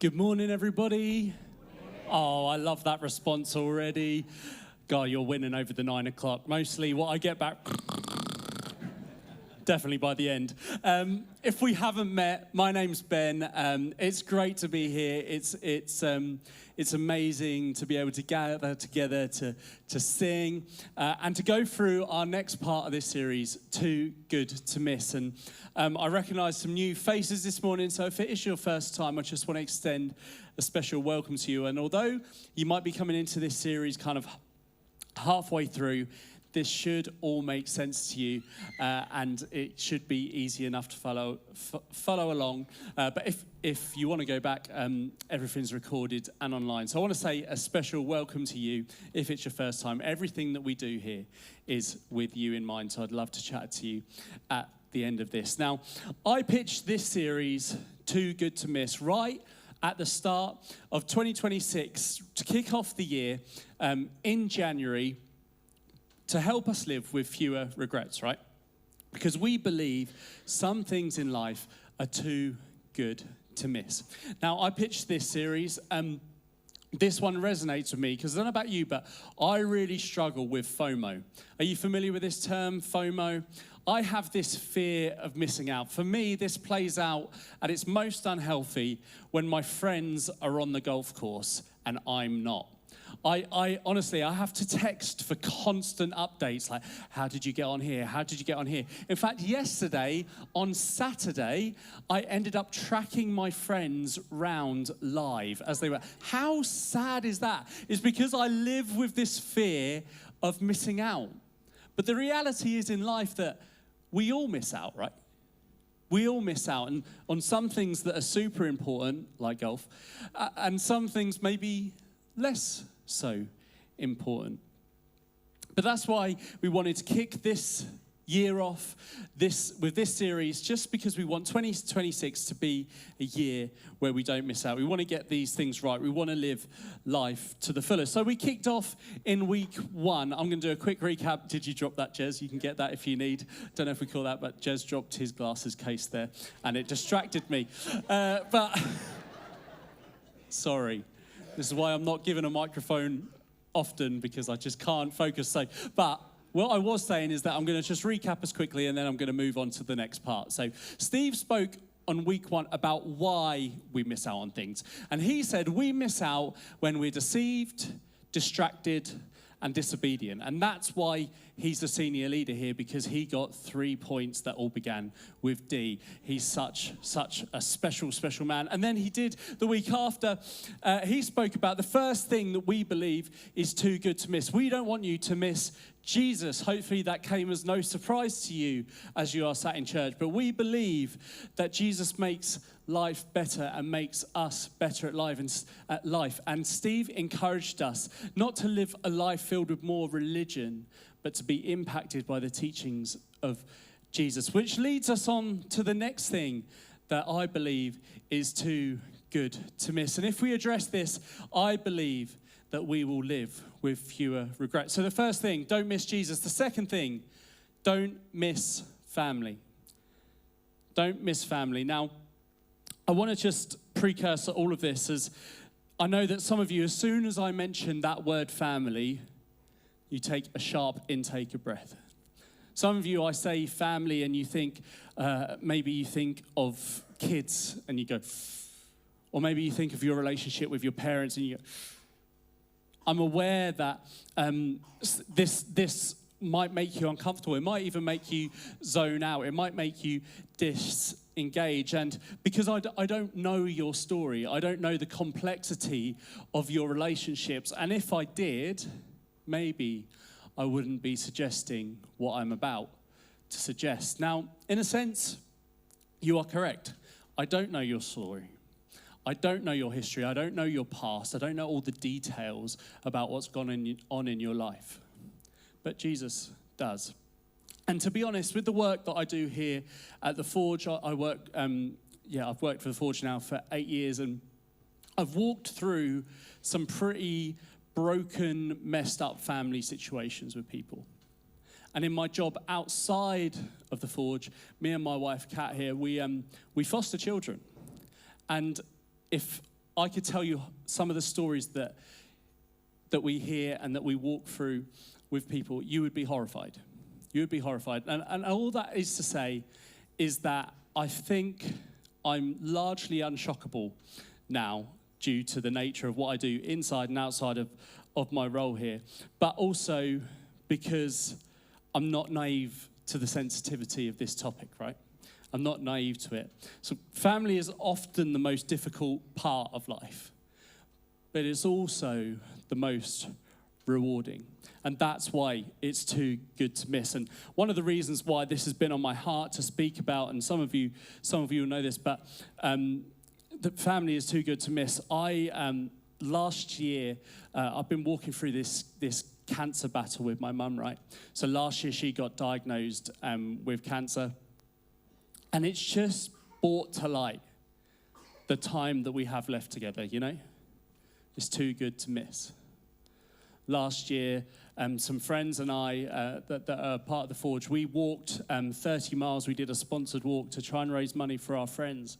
Good morning, everybody. Oh, I love that response already. God, you're winning over the 9 o'clock. Mostly what I get back, definitely by the end. If we haven't met, my name's Ben. It's great to be here. It's amazing to be able to gather together to sing and to go through our next part of this series, Too Good to Miss. And I recognise some new faces this morning, so if it is your first time, I just want to extend a special welcome to you. And although you might be coming into this series kind of halfway through, this should all make sense to you, and it should be easy enough to follow along. But if you want to go back, everything's recorded and online. So I want to say a special welcome to you if it's your first time. Everything that we do here is with you in mind, so I'd love to chat to you at the end of this. Now, I pitched this series, Too Good to Miss, right at the start of 2026 to kick off the year in January, to help us live with fewer regrets, right? Because we believe some things in life are too good to miss. Now, I pitched this series. This one resonates with me because I don't know about you, but I really struggle with FOMO. Are you familiar with this term, FOMO? I have this fear of missing out. For me, this plays out at its most unhealthy when my friends are on the golf course and I'm not. I honestly, I have to text for constant updates, like, how did you get on here? How did you get on here? In fact, yesterday, on Saturday, I ended up tracking my friends round live as they were. How sad is that? It's because I live with this fear of missing out. But the reality is in life that we all miss out, right? We all miss out and on some things that are super important, like golf, and some things maybe less so important. But that's why we wanted to kick this year off with this series, just because we want 2026 to be a year where we don't miss out. We want to get these things right. We want to live life to the fullest. So we kicked off in week 1. I'm going to do a quick recap. Did you drop that, Jez? You can get that if you need. Don't know if we call that, but Jez dropped his glasses case there, and it distracted me. But sorry. This is why I'm not given a microphone often, because I just can't focus. But what I was saying is that I'm going to just recap as quickly, and then I'm going to move on to the next part. So Steve spoke on week 1 about why we miss out on things. And he said we miss out when we're deceived, distracted, and disobedient. And that's why he's the senior leader here, because he got 3 points that all began with D. He's such a special man. And then he did the week after, he spoke about the first thing that we believe is too good to miss. We don't want you to miss Jesus. Hopefully that came as no surprise to you as you are sat in church. But we believe that Jesus makes life better and makes us better at life. And Steve encouraged us not to live a life filled with more religion, but to be impacted by the teachings of Jesus, which leads us on to the next thing that I believe is too good to miss. And if we address this, I believe that we will live with fewer regrets. So the first thing, don't miss Jesus. The second thing, don't miss family. Don't miss family. Now, I want to just precursor all of this, as I know that some of you, as soon as I mention that word family, you take a sharp intake of breath. Some of you, I say family, and you think, maybe you think of kids, and you go, or maybe you think of your relationship with your parents, and you go, I'm aware that this might make you uncomfortable. It might even make you zone out. It might make you disengage. And because I don't know your story, I don't know the complexity of your relationships. And if I did, maybe I wouldn't be suggesting what I'm about to suggest. Now, in a sense, you are correct. I don't know your story. I don't know your history. I don't know your past. I don't know all the details about what's gone on in your life. But Jesus does. And to be honest, with the work that I do here at the Forge, I've worked for the Forge now for 8 years, and I've walked through some pretty broken, messed up family situations with people. And in my job outside of the Forge, me and my wife, Kat here, we foster children. And if I could tell you some of the stories that we hear and that we walk through with people, you would be horrified. You would be horrified. And all that is to say is that I think I'm largely unshockable now due to the nature of what I do inside and outside of my role here, but also because I'm not naive to the sensitivity of this topic, right? I'm not naive to it. So family is often the most difficult part of life, but it's also the most rewarding. And that's why it's too good to miss. And one of the reasons why this has been on my heart to speak about, and some of you will know this, but that family is too good to miss. Last year, I've been walking through this cancer battle with my mum, right? So last year she got diagnosed with cancer. And it's just brought to light the time that we have left together, you know? It's too good to miss. Last year, some friends and I that are part of the Forge, we walked 30 miles. We did a sponsored walk to try and raise money for our friends.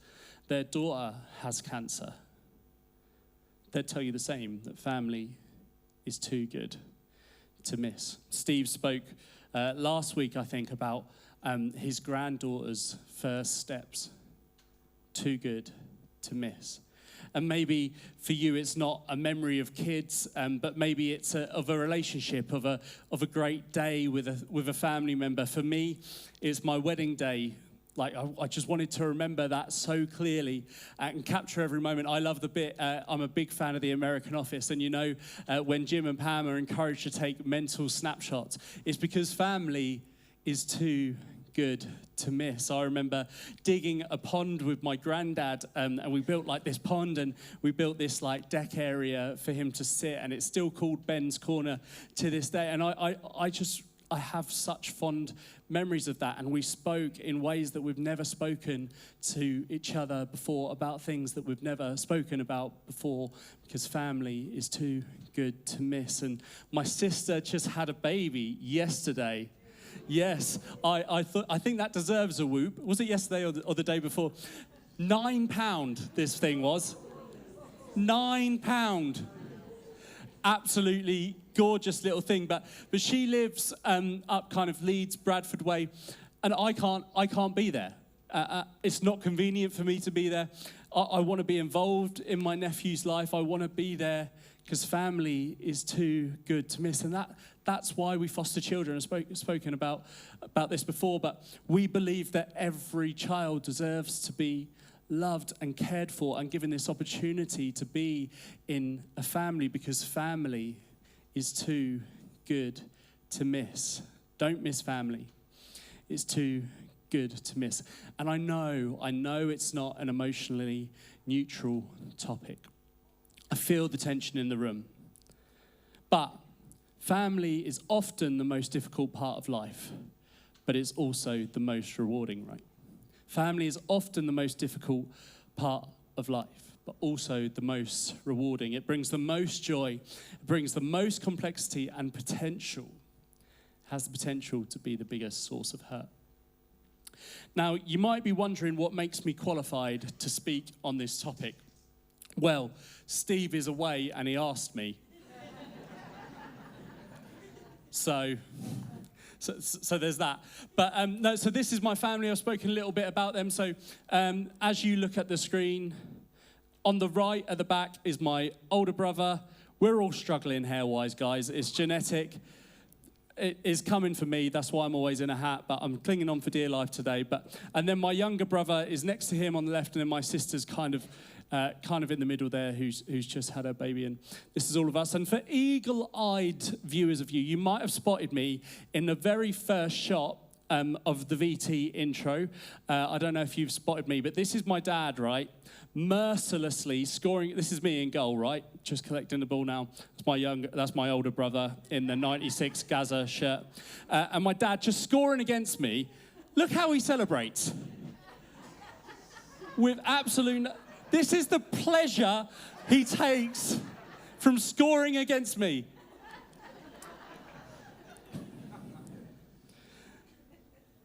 Their daughter has cancer. They'd tell you the same, that family is too good to miss. Steve spoke last week, I think, about his granddaughter's first steps. Too good to miss. And maybe for you it's not a memory of kids, but maybe it's of a relationship, of a great day with a family member. For me, it's my wedding day. Like, I just wanted to remember that so clearly and capture every moment. I love the bit, I'm a big fan of The American Office, and you know, when Jim and Pam are encouraged to take mental snapshots, it's because family is too good to miss. I remember digging a pond with my granddad, and we built like this pond, and we built this like deck area for him to sit, and it's still called Ben's Corner to this day. And I have such fond memories of that, and we spoke in ways that we've never spoken to each other before about things that we've never spoken about before, because family is too good to miss. And my sister just had a baby yesterday. Yes, I think that deserves a whoop. Was it yesterday or the day before? £9 this thing was. £9. Absolutely gorgeous little thing, but she lives up kind of Leeds, Bradford way, and I can't be there. It's not convenient for me to be there. I want to be involved in my nephew's life. I want to be there because family is too good to miss, and that's why we foster children. I've spoken about this before, but we believe that every child deserves to be loved and cared for and given this opportunity to be in a family, because family is too good to miss. Don't miss family. It's too good to miss. And I know it's not an emotionally neutral topic. I feel the tension in the room. But family is often the most difficult part of life, but it's also the most rewarding, right? Family is often the most difficult part of life, but also the most rewarding. It brings the most joy, it brings the most complexity and potential. It has the potential to be the biggest source of hurt. Now, you might be wondering what makes me qualified to speak on this topic. Well, Steve is away and he asked me. So there's that. But no, so this is my family. I've spoken a little bit about them. So as you look at the screen, on the right at the back is my older brother. We're all struggling hair-wise, guys. It's genetic. It is coming for me. That's why I'm always in a hat, but I'm clinging on for dear life today. And then my younger brother is next to him on the left, and then my sister's kind of in the middle there, who's just had her baby, and this is all of us. And for eagle-eyed viewers of you might have spotted me in the very first shot of the VT intro. I don't know if you've spotted me, but this is my dad, right? Mercilessly scoring. This is me in goal, right? Just collecting the ball now. That's my older brother in the 96 Gaza shirt. And my dad just scoring against me. Look how he celebrates. With absolute... This is the pleasure he takes from scoring against me.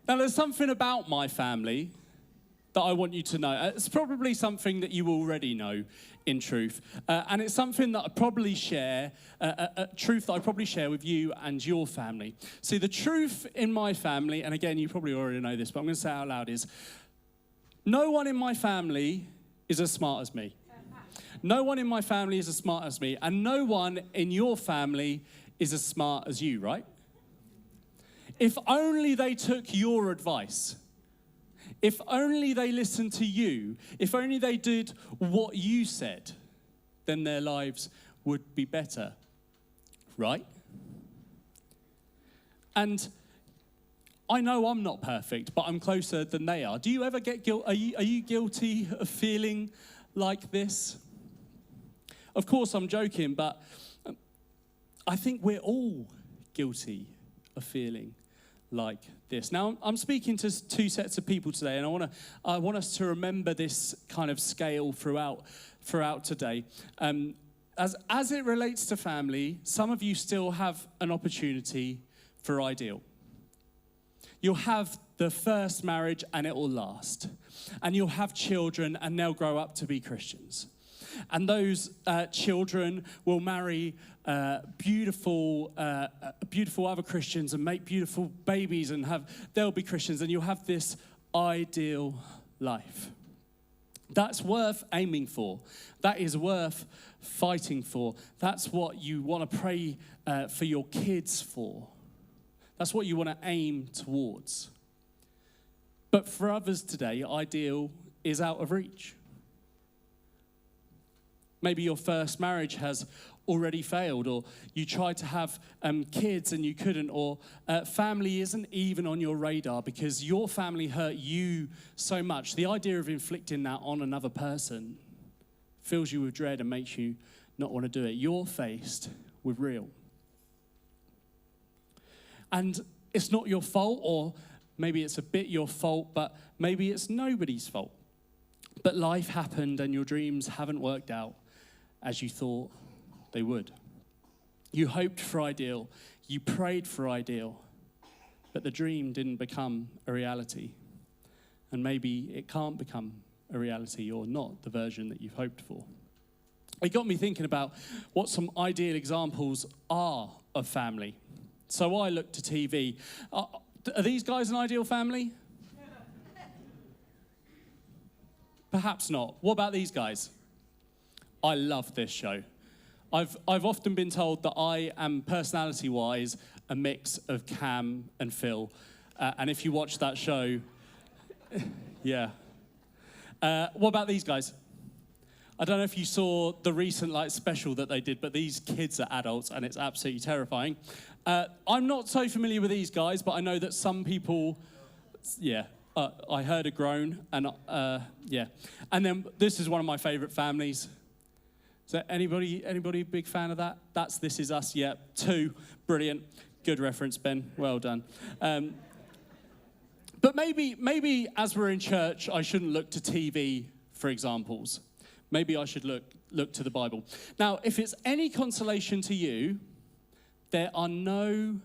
Now, there's something about my family that I want you to know. It's probably something that you already know, in truth. And it's something that I probably share, a truth that I probably share with you and your family. See, the truth in my family, and again, you probably already know this, but I'm going to say it out loud, is no one in my family is as smart as me. No one in my family is as smart as me, and no one in your family is as smart as you, right? If only they took your advice, if only they listened to you, if only they did what you said, then their lives would be better, right? And I know I'm not perfect, but I'm closer than they are. Do you ever get guilt? Are you guilty of feeling like this? Of course, I'm joking, but I think we're all guilty of feeling like this. Now, I'm speaking to two sets of people today, and I want us to remember this kind of scale throughout today. As it relates to family, some of you still have an opportunity for ideal. You'll have the first marriage, and it will last. And you'll have children, and they'll grow up to be Christians. And those children will marry beautiful other Christians and make beautiful babies, and they'll be Christians, and you'll have this ideal life. That's worth aiming for. That is worth fighting for. That's what you want to pray for your kids for. That's what you want to aim towards. But for others today, ideal is out of reach. Maybe your first marriage has already failed, or you tried to have kids and you couldn't, or family isn't even on your radar because your family hurt you so much. The idea of inflicting that on another person fills you with dread and makes you not want to do it. You're faced with real. And it's not your fault, or maybe it's a bit your fault, but maybe it's nobody's fault. But life happened and your dreams haven't worked out as you thought they would. You hoped for ideal, you prayed for ideal, but the dream didn't become a reality. And maybe it can't become a reality, or not the version that you've hoped for. It got me thinking about what some ideal examples are of family. So I looked to TV. Are these guys an ideal family? Perhaps not. What about these guys? I love this show. I've often been told that I am personality-wise a mix of Cam and Phil. And if you watch that show, yeah. What about these guys? I don't know if you saw the recent special that they did, but these kids are adults and it's absolutely terrifying. I'm not so familiar with these guys, but I know that some people, I heard a groan, and yeah. And then this is one of my favourite families. So anybody a big fan of that? That's This Is Us, yeah. 2, brilliant. Good reference, Ben, well done. But maybe as we're in church, I shouldn't look to TV for examples. Maybe I should look to the Bible. Now, if it's any consolation to you, there are no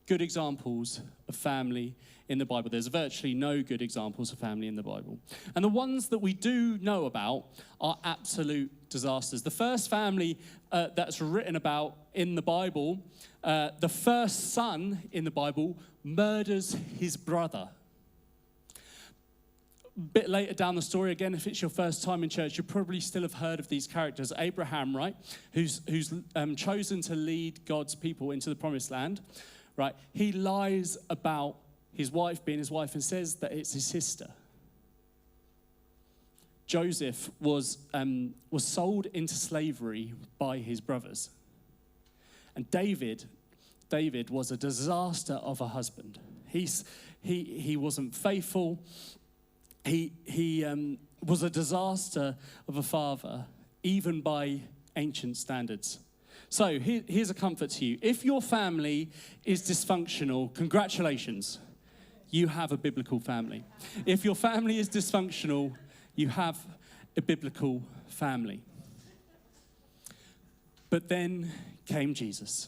good examples of family in the Bible. There's virtually no good examples of family in the Bible. And the ones that we do know about are absolute disasters. The first family that's written about in the Bible, the first son in the Bible murders his brother. A bit later down the story, again, if it's your first time in church, you probably still have heard of these characters. Abraham, right, who's chosen to lead God's people into the promised land, right? He lies about his wife being his wife and says that it's his sister. Joseph was sold into slavery by his brothers. And David was a disaster of a husband. He wasn't faithful. He was a disaster of a father, even by ancient standards. So here's a comfort to you. If your family is dysfunctional, congratulations. You have a biblical family. If your family is dysfunctional, you have a biblical family. But then came Jesus,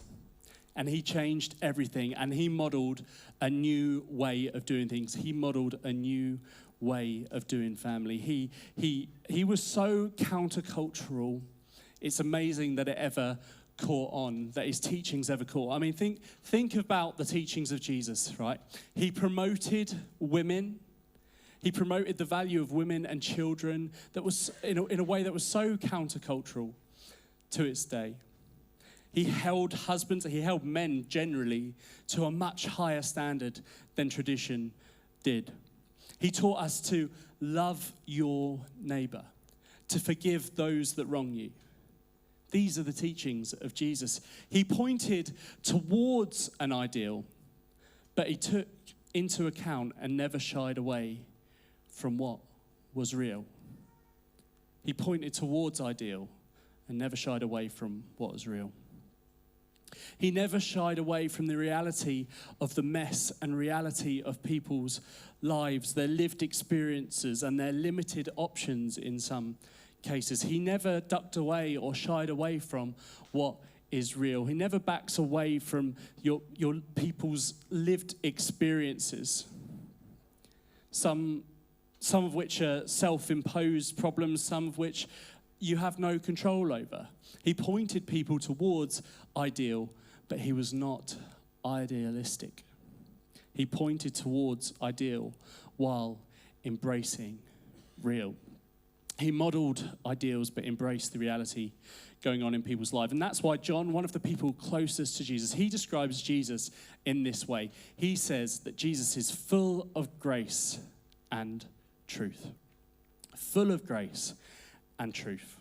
and he changed everything, and he modeled a new way of doing things. He modeled a new way of doing family. He was so countercultural. It's amazing that it ever caught on, that his teachings ever caught. I mean, think about the teachings of Jesus, right? He promoted women. He promoted the value of women and children that was in a way that was so countercultural to its day. He held husbands, he held men generally to a much higher standard than tradition did. He taught us to love your neighbor, to forgive those that wrong you. These are the teachings of Jesus. He pointed towards an ideal, but he took into account and never shied away from what was real. He pointed towards ideal and never shied away from what was real. He never shied away from the reality of the mess and reality of people's lives, their lived experiences and their limited options in some cases. He never ducked away or shied away from what is real. He never backs away from your people's lived experiences. Some of which are self-imposed problems, some of which you have no control over. He pointed people towards ideal, but he was not idealistic. He pointed towards ideal while embracing real. He modeled ideals, but embraced the reality going on in people's lives. And that's why John, one of the people closest to Jesus, he describes Jesus in this way. He says that Jesus is full of grace and truth. Full of grace and truth.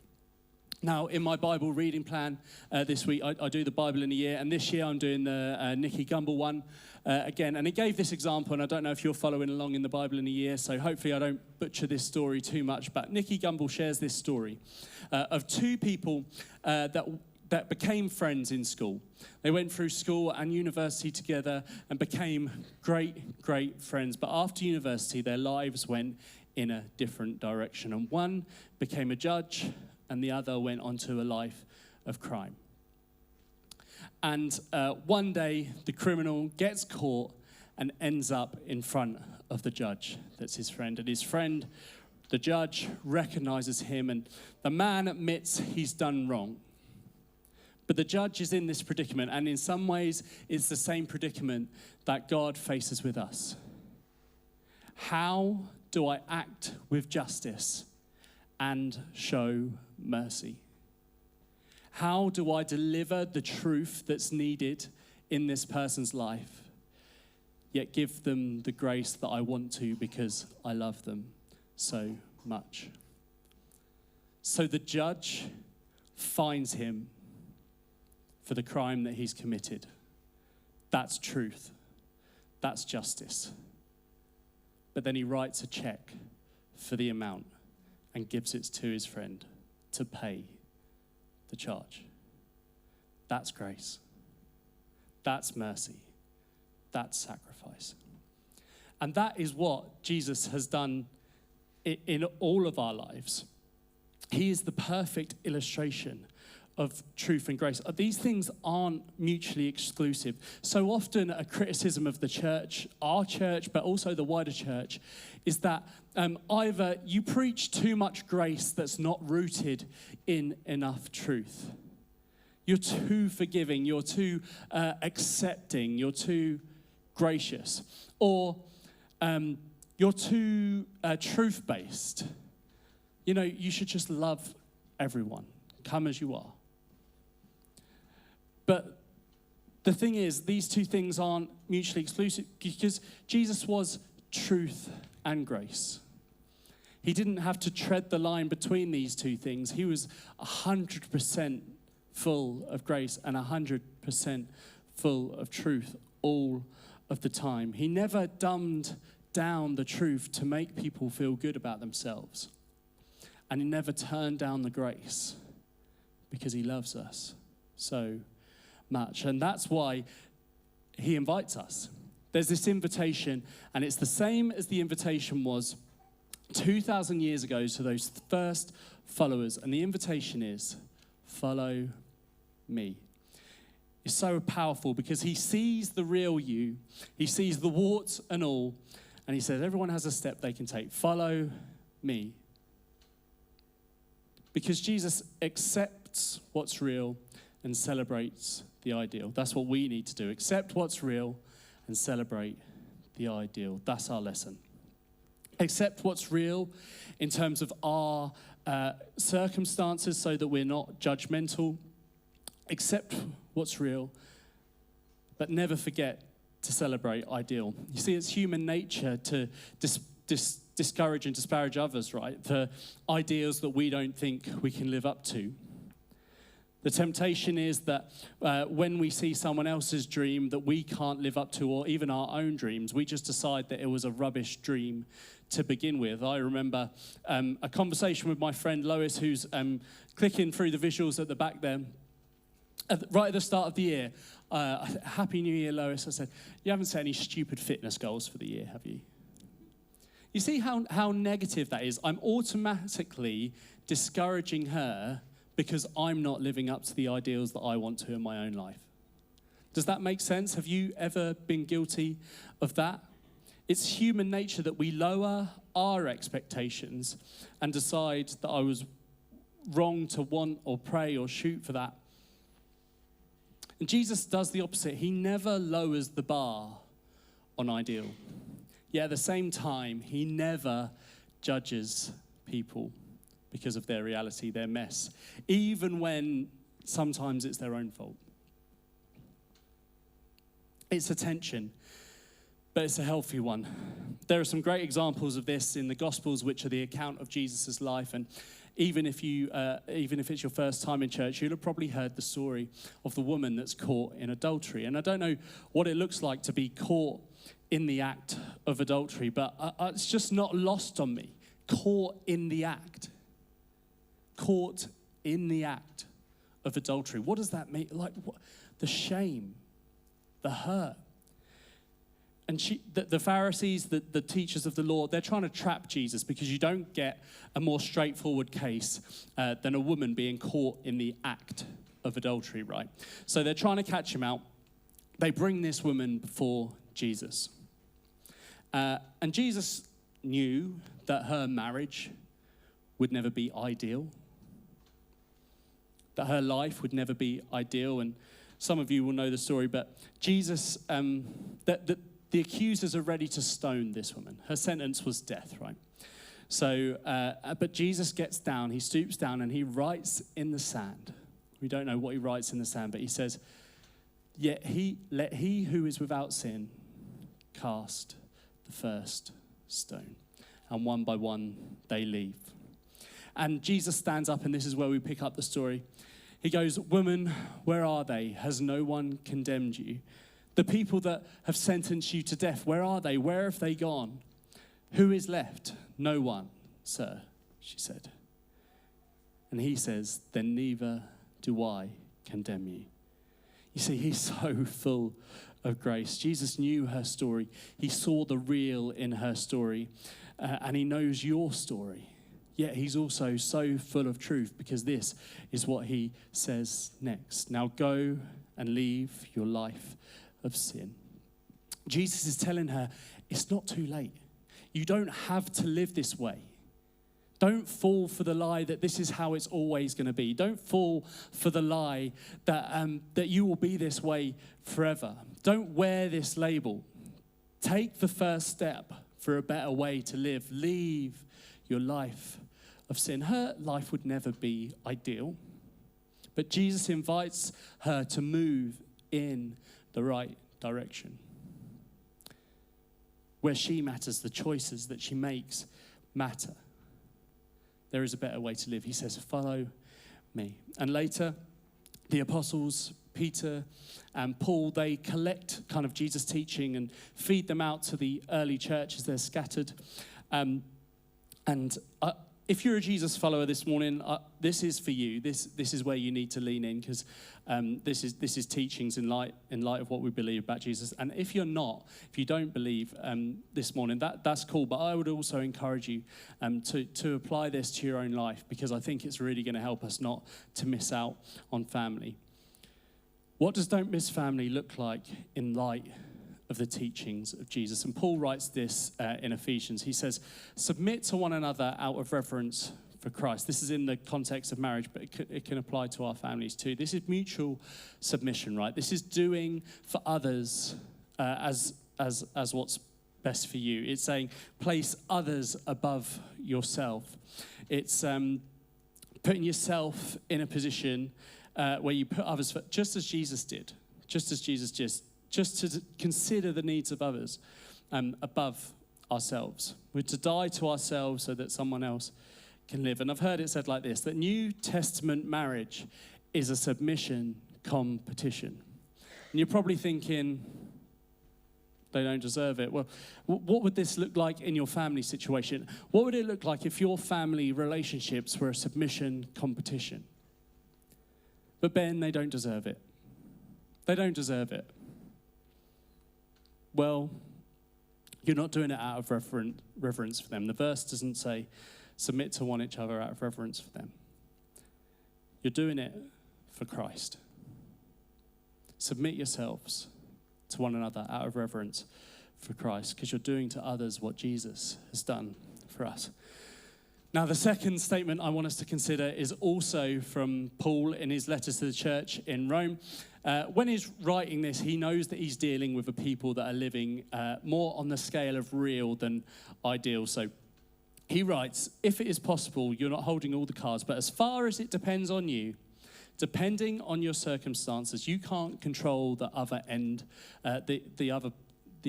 Now, in my Bible reading plan this week, I do the Bible in a year, and this year I'm doing the Nicky Gumbel one again. And it gave this example, and I don't know if you're following along in the Bible in a year, so hopefully I don't butcher this story too much. But Nicky Gumbel shares this story of two people that became friends in school. They went through school and university together and became great friends. But after university, their lives went in a different direction. And one became a judge, and the other went on to a life of crime. And one day, the criminal gets caught and ends up in front of the judge that's his friend. And his friend, the judge, recognizes him, and the man admits he's done wrong. But the judge is in this predicament, and in some ways, it's the same predicament that God faces with us. How do I act with justice and show mercy? How do I deliver the truth that's needed in this person's life, yet give them the grace that I want to because I love them so much? So the judge fines him for the crime that he's committed. That's truth. That's justice. But then he writes a check for the amount and gives it to his friend to pay the charge. That's grace. That's mercy. That's sacrifice. And that is what Jesus has done in all of our lives. He is the perfect illustration of truth and grace. These things aren't mutually exclusive. So often a criticism of the church, our church, but also the wider church, is that either you preach too much grace that's not rooted in enough truth. You're too forgiving, you're too accepting, you're too gracious, or you're too truth-based. You know, you should just love everyone, come as you are. But the thing is, these two things aren't mutually exclusive because Jesus was truth and grace. He didn't have to tread the line between these two things. He was 100% full of grace and 100% full of truth all of the time. He never dumbed down the truth to make people feel good about themselves. And he never turned down the grace because he loves us so much. And that's why he invites us. There's this invitation, and it's the same as the invitation was 2,000 years ago to those first followers. And the invitation is, follow me. It's so powerful because he sees the real you. He sees the warts and all, And he said, everyone has a step they can take. Follow me. Because Jesus accepts what's real and celebrates the ideal. That's what we need to do. Accept what's real and celebrate the ideal. That's our lesson. Accept what's real in terms of our circumstances so that we're not judgmental. Accept what's real, but never forget to celebrate ideal. You see, it's human nature to discourage and disparage others, right? The ideals that we don't think we can live up to. The temptation is that when we see someone else's dream that we can't live up to, or even our own dreams, we just decide that it was a rubbish dream to begin with. I remember a conversation with my friend Lois, who's clicking through the visuals at the back there. Right at the start of the year, Happy New Year, Lois. I said, you haven't set any stupid fitness goals for the year, have you? You see how negative that is? I'm automatically discouraging her because I'm not living up to the ideals that I want to in my own life. Does that make sense? Have you ever been guilty of that? It's human nature that we lower our expectations and decide that I was wrong to want or pray or shoot for that. And Jesus does the opposite. He never lowers the bar on ideal. Yet at the same time, he never judges people because of their reality, their mess, even when sometimes it's their own fault. It's a tension, but it's a healthy one. There are some great examples of this in the Gospels, which are the account of Jesus' life. And even if it's your first time in church, you'll have probably heard the story of the woman that's caught in adultery. And I don't know what it looks like to be caught in the act of adultery, but it's just not lost on me. Caught in the act. Caught in the act of adultery. What does that mean? Like, what? The shame, the hurt. And the Pharisees, the teachers of the law, they're trying to trap Jesus because you don't get a more straightforward case than a woman being caught in the act of adultery, right? So they're trying to catch him out. They bring this woman before Jesus. And Jesus knew that her marriage would never be ideal, that her life would never be ideal. And some of you will know the story, but Jesus, the accusers are ready to stone this woman. Her sentence was death, right? So, but Jesus gets down, he stoops down, and he writes in the sand. We don't know what he writes in the sand, but he says, let he who is without sin cast the first stone. And one by one, they leave. And Jesus stands up, and this is where we pick up the story. He goes, woman, where are they? Has no one condemned you? The people that have sentenced you to death, where are they? Where have they gone? Who is left? No one, sir, she said. And he says, then neither do I condemn you. You see, he's so full of grace. Jesus knew her story. He saw the real in her story, and he knows your story. Yet he's also so full of truth, because this is what he says next. Now go and leave your life of sin. Jesus is telling her, it's not too late. You don't have to live this way. Don't fall for the lie that this is how it's always going to be. Don't fall for the lie that you will be this way forever. Don't wear this label. Take the first step for a better way to live. Leave your life of sin. Her life would never be ideal, but Jesus invites her to move in the right direction. Where she matters, the choices that she makes matter. There is a better way to live. He says, follow me. And later, the apostles, Peter and Paul, they collect kind of Jesus' teaching and feed them out to the early church as they're scattered. If you're a Jesus follower this morning, this is for you. This is where you need to lean in, because this is teachings in light of what we believe about Jesus. And if you're not, if you don't believe this morning, that's cool. But I would also encourage you to apply this to your own life, because I think it's really going to help us not to miss out on family. What does don't miss family look like in light of the teachings of Jesus. And Paul writes this in Ephesians. He says, submit to one another out of reverence for Christ. This is in the context of marriage, but it can apply to our families too. This is mutual submission, right? This is doing for others as what's best for you. It's saying place others above yourself. It's putting yourself in a position where you put others first, just as Jesus did, just to consider the needs of others above ourselves. We're to die to ourselves so that someone else can live. And I've heard it said like this, that New Testament marriage is a submission competition. And you're probably thinking, they don't deserve it. Well, what would this look like in your family situation? What would it look like if your family relationships were a submission competition? But Ben, they don't deserve it. They don't deserve it. Well, you're not doing it out of reverence for them. The verse doesn't say submit to one each other out of reverence for them. You're doing it for Christ. Submit yourselves to one another out of reverence for Christ, because you're doing to others what Jesus has done for us. Now, the second statement I want us to consider is also from Paul in his letters to the church in Rome. When he's writing this, he knows that he's dealing with a people that are living more on the scale of real than ideal. So he writes, if it is possible, you're not holding all the cards, but as far as it depends on you, depending on your circumstances, you can't control the other end, the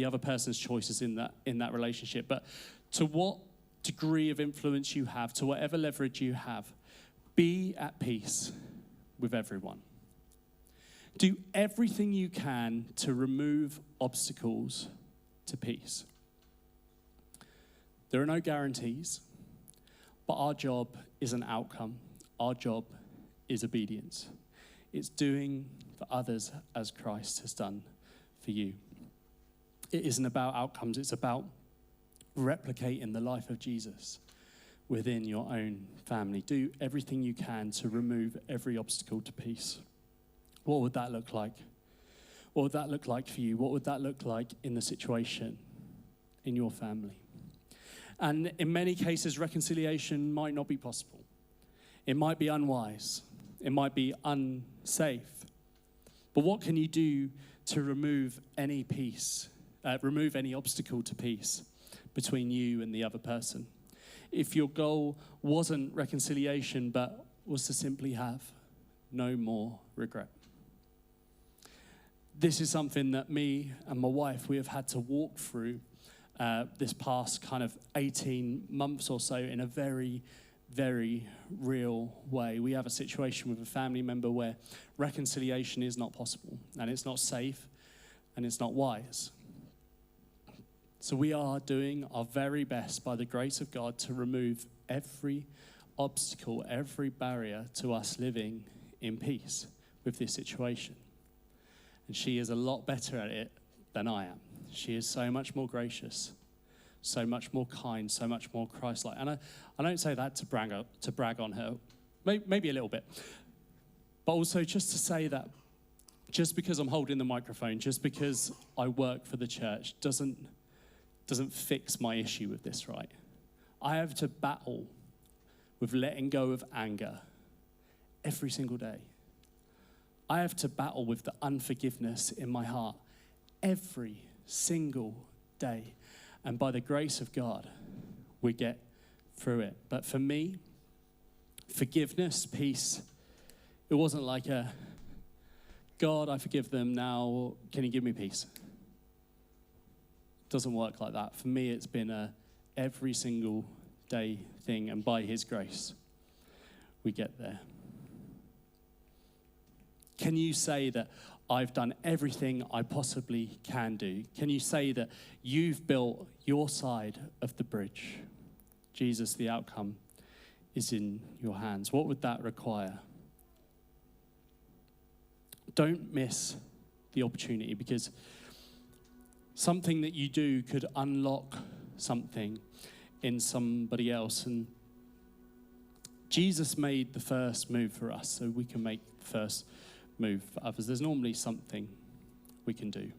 other person's choices in that relationship. But to what degree of influence you have, to whatever leverage you have, be at peace with everyone. Do everything you can to remove obstacles to peace. There are no guarantees, but our job is an outcome. Our job is obedience. It's doing for others as Christ has done for you. It isn't about outcomes, it's about replicating the life of Jesus within your own family. Do everything you can to remove every obstacle to peace. What would that look like? What would that look like for you? What would that look like in the situation in your family? And in many cases, reconciliation might not be possible. It might be unwise. It might be unsafe. But what can you do to remove any obstacle to peace between you and the other person? If your goal wasn't reconciliation, but was to simply have no more regret. This is something that me and my wife, we have had to walk through this past kind of 18 months or so in a very, very real way. We have a situation with a family member where reconciliation is not possible, and it's not safe, and it's not wise. So we are doing our very best by the grace of God to remove every obstacle, every barrier to us living in peace with this situation. And she is a lot better at it than I am. She is so much more gracious, so much more kind, so much more Christ-like. And I don't say that to brag on her, maybe a little bit, but also just to say that just because I'm holding the microphone, just because I work for the church, doesn't fix my issue with this, right? I have to battle with letting go of anger every single day. I have to battle with the unforgiveness in my heart every single day. And by the grace of God, we get through it. But for me, forgiveness, peace, it wasn't like a, God, I forgive them now, can you give me peace? It doesn't work like that. For me, it's been a every single day thing, and by his grace, we get there. Can you say that I've done everything I possibly can do? Can you say that you've built your side of the bridge? Jesus, the outcome is in your hands. What would that require? Don't miss the opportunity, because something that you do could unlock something in somebody else. And Jesus made the first move for us, so we can make the first move for others. There's normally something we can do.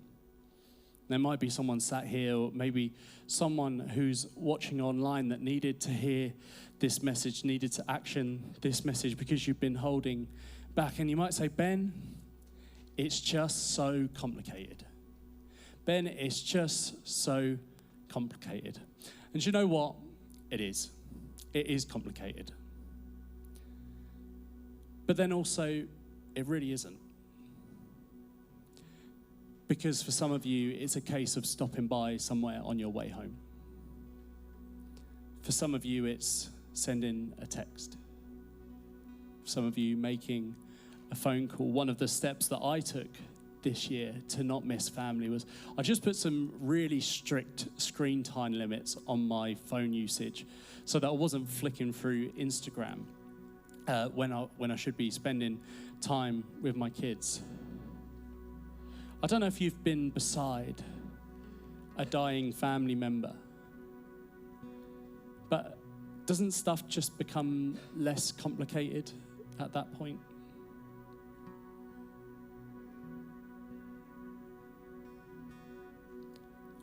There might be someone sat here, or maybe someone who's watching online that needed to hear this message, needed to action this message because you've been holding back. And you might say, Ben, it's just so complicated. Ben, it's just so complicated. And you know what? It is. It is complicated. But then also, it really isn't. Because for some of you, it's a case of stopping by somewhere on your way home. For some of you, it's sending a text. For some of you, making a phone call. One of the steps that I took this year to not miss family was I just put some really strict screen time limits on my phone usage so that I wasn't flicking through Instagram when I should be spending time with my kids. I don't know if you've been beside a dying family member, but doesn't stuff just become less complicated at that point?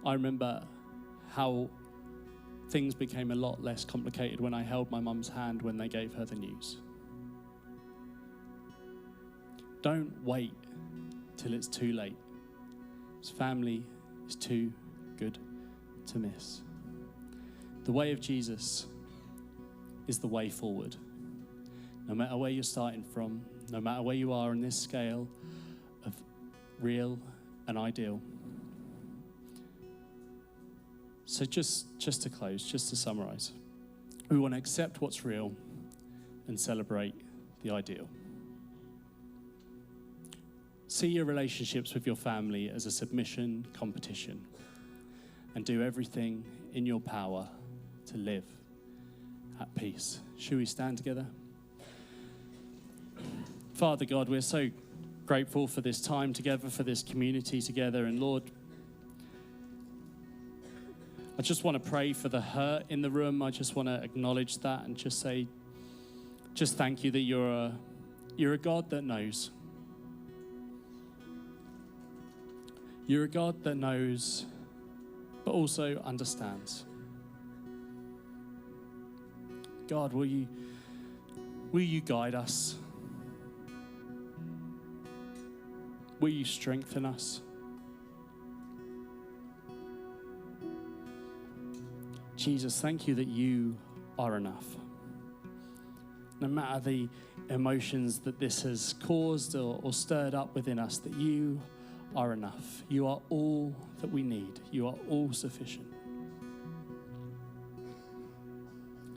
I remember how things became a lot less complicated when I held my mum's hand when they gave her the news. Don't wait till it's too late. This family is too good to miss. The way of Jesus is the way forward. No matter where you're starting from, no matter where you are on this scale of real and ideal. So just to close, just to summarize, we want to accept what's real and celebrate the ideal. See your relationships with your family as a submission competition and do everything in your power to live at peace. Should we stand together? Father God, we're so grateful for this time together, for this community together. And Lord, I just want to pray for the hurt in the room. I just want to acknowledge that and just say, just thank you that you're a God that knows. You're a God that knows, but also understands. God, will you guide us? Will you strengthen us? Jesus, thank you that you are enough. No matter the emotions that this has caused or stirred up within us, that you are enough. You are all that we need. You are all sufficient.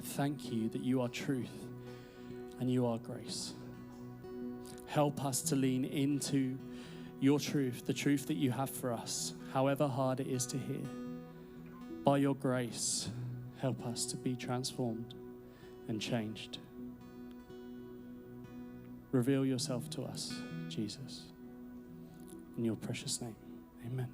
Thank you that you are truth and you are grace. Help us to lean into your truth, the truth that you have for us, however hard it is to hear. By your grace, help us to be transformed and changed. Reveal yourself to us, Jesus. In your precious name, amen.